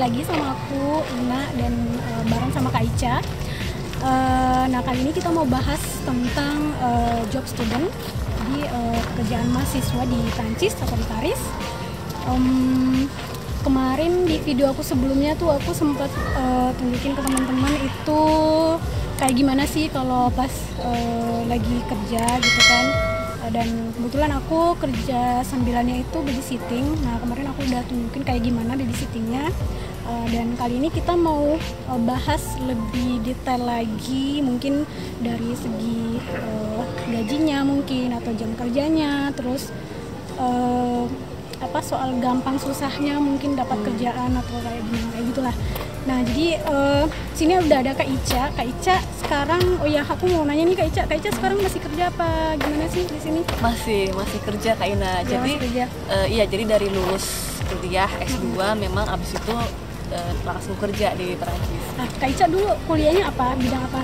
lagi sama aku Ina dan bareng sama Kak Ica. Nah kali ini kita mau bahas tentang job student, jadi pekerjaan mahasiswa di Prancis atau di Paris. Kemarin di video aku sebelumnya tuh aku sempat tunjukin ke teman-teman itu kayak gimana sih kalau pas lagi kerja gitu kan. Dan kebetulan aku kerja sambilannya itu babysitting. Nah kemarin aku udah tunjukin kayak gimana babysittingnya. Dan kali ini kita mau bahas lebih detail lagi, mungkin dari segi gajinya mungkin atau jam kerjanya, terus soal gampang susahnya mungkin dapat kerjaan atau kayak gimana kayak gitulah. Nah jadi sini udah ada Kak Ica. Kak Ica sekarang, aku mau nanya nih Kak Ica sekarang masih kerja apa gimana sih di sini? Masih kerja Kak Ina. Jadi jadi dari lulus kuliah S2 memang abis itu langsung kerja di Perancis. Nah, Kak Ica dulu kuliahnya apa? Bidang apa?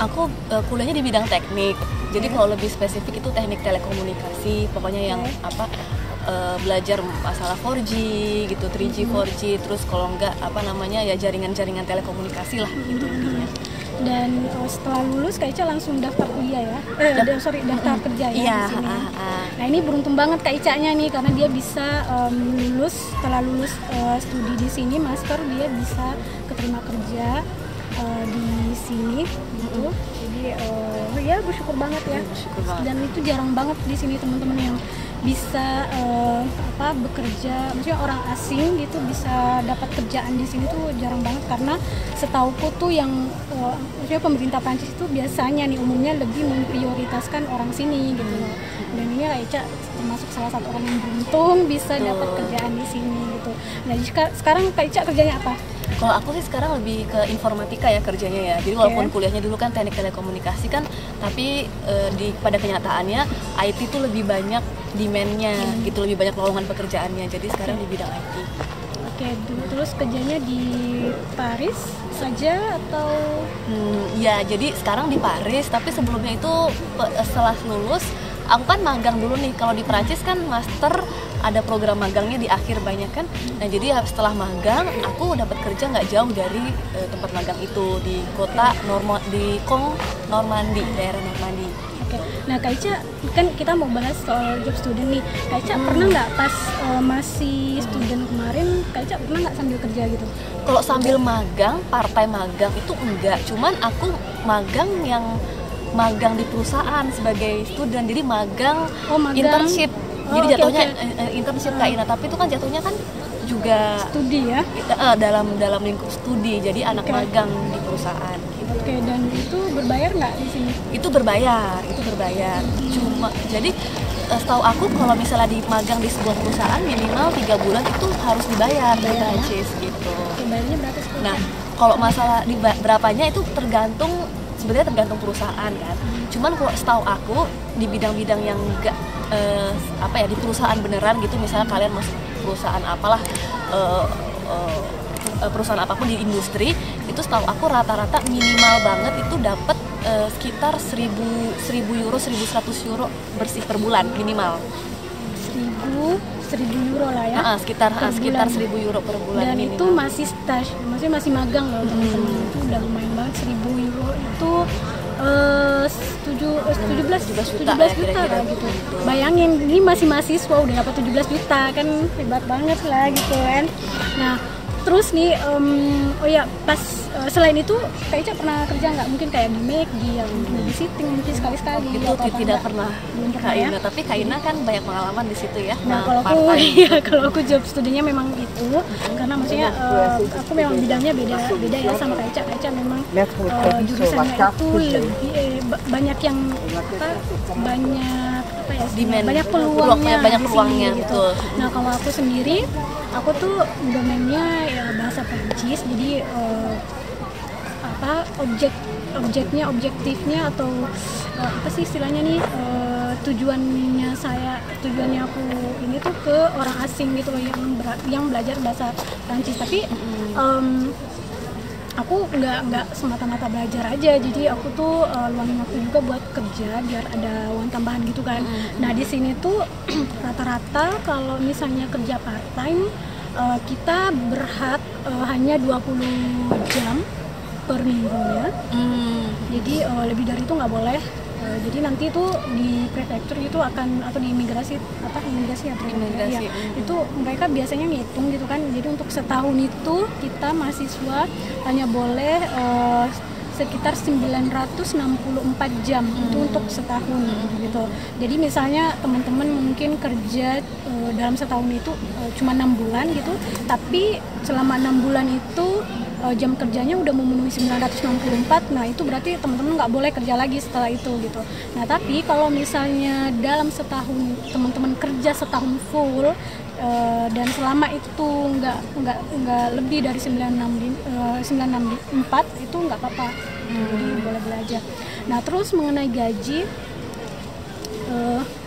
Aku kuliahnya di bidang teknik. Jadi kalau lebih spesifik itu teknik telekomunikasi, pokoknya yang belajar masalah 4G gitu, 3G, 4G, terus kalau enggak jaringan-jaringan telekomunikasi lah gitu intinya. Dan setelah lulus Kak Ica langsung daftar kuliah ya? Daftar kerja ya di sini. Nah ini beruntung banget Kak Ica-nya nih karena dia bisa setelah lulus studi di sini master, dia bisa keterima kerja di sini gitu. Jadi bersyukur banget ya. Dan itu jarang banget di sini teman-teman yang bisa bekerja, maksudnya orang asing gitu bisa dapat kerjaan di sini tuh jarang banget, karena setauku tuh yang maksudnya pemerintah Prancis itu biasanya nih umumnya lebih memprioritaskan orang sini gitu loh. Dan ini Kak Ica termasuk salah satu orang yang beruntung bisa dapat kerjaan di sini gitu. Nah sekarang Kak Ica kerjanya apa? Kalau aku sih sekarang lebih ke informatika ya kerjanya ya. Jadi walaupun kuliahnya dulu kan teknik telekomunikasi kan, tapi pada kenyataannya IT itu lebih banyak demand-nya gitu, lebih banyak lowongan pekerjaannya. Jadi sekarang di bidang IT. Terus kerjanya di Paris saja atau? Ya, jadi sekarang di Paris, tapi sebelumnya itu setelah lulus aku kan magang dulu nih. Kalau di Prancis kan master ada program magangnya di akhir banyak kan. Nah jadi setelah magang aku dapat kerja nggak jauh dari tempat magang itu di kota Normandi, daerah Normandi. Nah Kak Ica, kan kita mau bahas soal job student nih. Kak Ica pernah nggak pas masih student kemarin, Kak Ica pernah nggak sambil kerja gitu? Kalau sambil magang, part-time magang itu enggak. Cuman aku magang di perusahaan sebagai student, jadi magang. Internship. Jadi jatuhnya internship Kak Ina, tapi itu kan jatuhnya kan juga studi ya? Dalam lingkup studi, jadi anak magang di perusahaan. Gitu. Dan itu berbayar nggak di sini? Itu berbayar. Cuma jadi setahu aku kalau misalnya di magang di sebuah perusahaan minimal 3 bulan itu harus dibayar di Prancis gitu. Bayarnya berapa sih? Nah kalau masalah di berapanya itu sebenarnya tergantung perusahaan kan. Cuman kalau setahu aku di bidang-bidang yang enggak di perusahaan beneran gitu, misalnya kalian masuk perusahaan apalah perusahaan apapun di industri, itu setahu aku rata-rata minimal banget itu dapat sekitar 1.000 euro, 1.100 euro bersih per bulan minimal. 1.000 euro lah ya? Sekitar 1.000 euro per bulan. Dan minimal. itu masih stage, maksudnya masih magang loh teman-teman. Itu udah lumayan banget. 1.000 euro itu 17 juta lah gitu. Bayangin, ini masih mahasiswa udah dapat 17 juta kan, hebat banget lah gitu kan. Nah terus nih pas selain itu Kak Ica pernah kerja nggak, mungkin kayak di McD yang babysitting mungkin sekali-sekali? Itu tidak pernah Kak Ina, tapi Kak Ina kan banyak pengalaman di situ ya. Nah kalau aku job studinya memang itu, karena maksudnya aku memang bidangnya beda ya sama Kak Ica. Kak Ica memang jurusannya itu lebih banyak yang banyak peluangnya gitu. Betul. Nah kalau aku sendiri, aku tuh domainnya ya bahasa Prancis, jadi objektifnya atau apa sih istilahnya nih, tujuannya aku ini tuh ke orang asing gitu loh, yang belajar bahasa Prancis. Tapi aku nggak semata-mata belajar aja, jadi aku tuh luangin waktu juga buat kerja biar ada uang tambahan gitu kan. Nah di sini tuh rata-rata kalau misalnya kerja part time kita berhak hanya 20 jam per minggunya. Jadi lebih dari itu nggak boleh. Jadi nanti itu di prefektur itu akan, atau di imigrasi ya, itu mereka biasanya ngitung gitu kan. Jadi untuk setahun itu kita mahasiswa hanya boleh sekitar 964 jam itu untuk setahun gitu. Jadi misalnya teman-teman mungkin kerja dalam setahun itu cuma 6 bulan gitu, tapi selama 6 bulan itu jam kerjanya udah memenuhi 964, nah itu berarti teman-teman nggak boleh kerja lagi setelah itu gitu. Nah tapi kalau misalnya dalam setahun teman-teman kerja setahun full dan selama itu nggak lebih dari 964 itu nggak apa-apa, jadi boleh belajar. Nah terus mengenai gaji,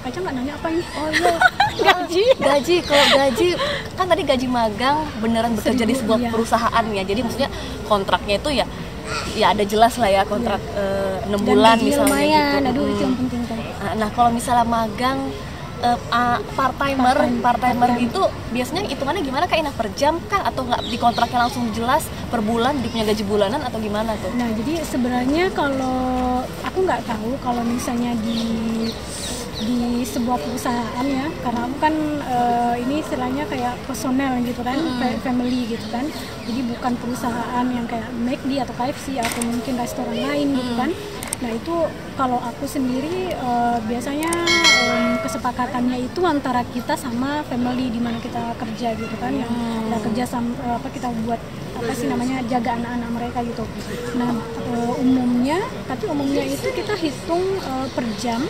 Kaca nggak nanya apa ini? Oh iya, gaji. Kalau gaji kan tadi gaji magang beneran bekerja di sebuah perusahaan ya. Jadi maksudnya kontraknya itu ya ada jelas lah ya, kontrak 6 bulan misalnya lumayan, gitu. Aduh itu yang penting kan. Nah kalau misalnya magang part-timer gitu biasanya hitungannya gimana, Kak Ina, per jam kan atau nggak di kontraknya langsung jelas per bulan dia punya gaji bulanan atau gimana tuh? Nah jadi sebenarnya kalau aku nggak tahu kalau misalnya di sebuah perusahaan ya, karena aku kan ini istilahnya kayak personel gitu kan, family gitu kan, jadi bukan perusahaan yang kayak McD atau KFC atau mungkin restoran lain gitu kan. Nah itu kalau aku sendiri biasanya kesepakatannya itu antara kita sama family di mana kita kerja gitu kan, yang kita kerja sama kita buat apa sih namanya, jaga anak-anak mereka gitu. Nah umumnya itu kita hitung per jam.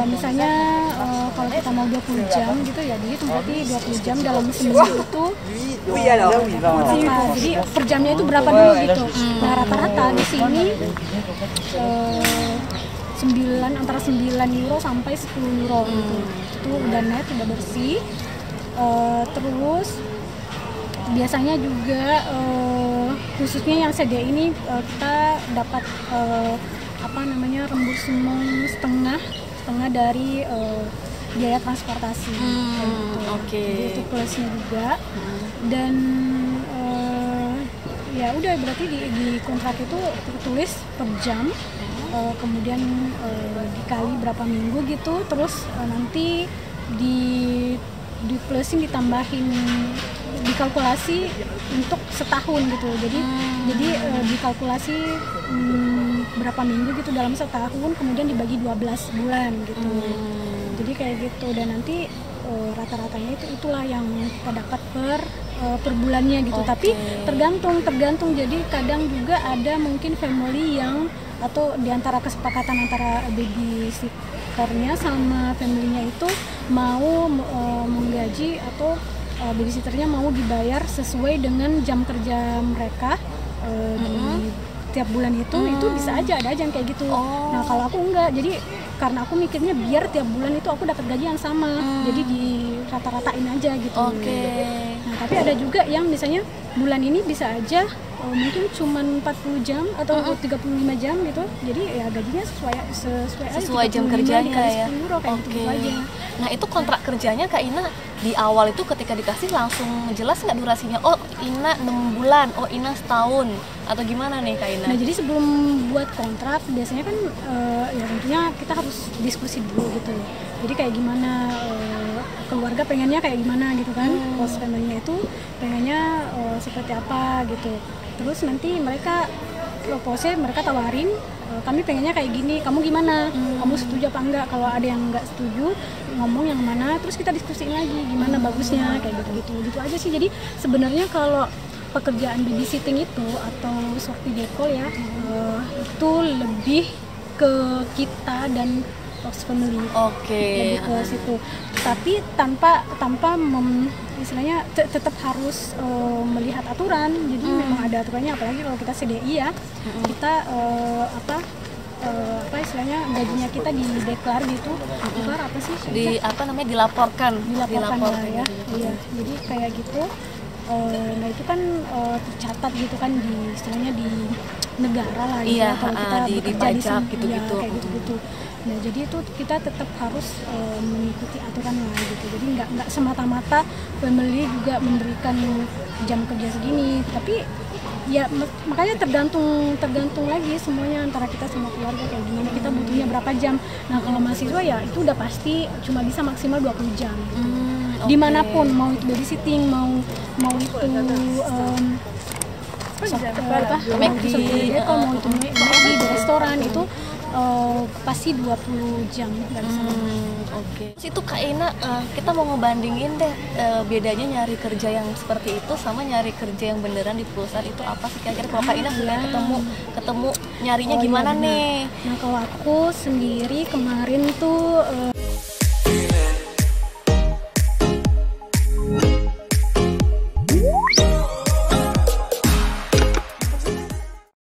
Misalnya kalau kita mau 20 jam gitu ya, dihitung berarti 20 jam dalam seminggu itu jadi per jamnya itu berapa dulu gitu. Nah rata-rata di sini antara 9 euro sampai 10 euro gitu. Itu udah net, udah bersih. Terus biasanya juga khususnya yang CDI ini kita dapat reimbursement setengah dari biaya transportasi. Oke. Jadi itu plusnya juga. Dan ya udah berarti di kontrak itu tertulis per jam, kemudian dikali berapa minggu gitu, terus nanti di plusin, ditambahin, dikalkulasi untuk setahun gitu. Jadi dikalkulasi berapa minggu gitu dalam setahun, kemudian dibagi 12 bulan gitu. Jadi kayak gitu, dan nanti rata-ratanya itulah yang kita dapat per bulannya gitu. Tapi tergantung. Jadi kadang juga ada mungkin family yang, atau diantara kesepakatan antara babysitternya sama familynya itu mau menggaji atau babysitternya mau dibayar sesuai dengan jam kerja mereka di tiap bulan itu bisa aja, ada aja yang kayak gitu. Nah kalau aku enggak, jadi karena aku mikirnya biar tiap bulan itu aku dapat gaji yang sama, jadi di rata-ratain aja gitu. Nah tapi ada juga yang misalnya bulan ini bisa aja mungkin cuma 40 jam atau 35 jam gitu, jadi ya gajinya sesuai jam kerjanya ya. Euro, kayak gitu aja. Nah itu kontrak kerjanya Kak Ina di awal itu ketika dikasih langsung jelas nggak durasinya? Oh Ina 6 bulan, oh Ina setahun, atau gimana nih Kak Ina? Nah jadi sebelum buat kontrak biasanya kan ya tentunya kita harus diskusi dulu gitu. Jadi kayak gimana keluarga pengennya kayak gimana gitu kan, host family-nya itu pengennya seperti apa gitu. Terus nanti mereka propose, mereka tawarin, kami pengennya kayak gini, kamu gimana? Kamu setuju apa enggak? Kalau ada yang enggak setuju, ngomong yang mana, terus kita diskusiin lagi gimana bagusnya, kayak gitu aja sih. Jadi sebenarnya kalau pekerjaan babysitting itu atau sorti dekol ya, itu lebih ke kita dan host family. Lebih ke situ. Tapi tanpa istilahnya tetap harus melihat aturan. Jadi memang ada aturannya, apalagi kalau kita CDI ya, kita istilahnya gajinya kita dideklar gitu. Deklar apa sih? Dilaporkan ya. Iya. Jadi kayak gitu. Nah itu kan tercatat gitu kan di istilahnya di negara lah gitu Iya, ya, kalau kita di bekerja pajak ya, gitu-gitu. kayak gitu-gitu. Nah jadi itu kita tetap harus mengikuti aturan lah gitu. Jadi nggak semata-mata family juga memberikan jam kerja segini, tapi ya makanya tergantung lagi semuanya antara kita sama keluarga kayak gimana, kita butuhnya berapa jam. Nah kalau mahasiswa ya itu udah pasti cuma bisa maksimal 20 jam gitu. Dimanapun, mau itu babysitting, mau itu McD, kalau mau itu McD di restoran itu pasti 20 jam nggak bisa. Oke. Itu Kak Ina, kita mau ngebandingin deh bedanya nyari kerja yang seperti itu sama nyari kerja yang beneran di perusahaan itu apa sih kira-kira? Kalau Kak Ina sudah ketemu nyarinya gimana nih? Nah kalau aku sendiri kemarin tuh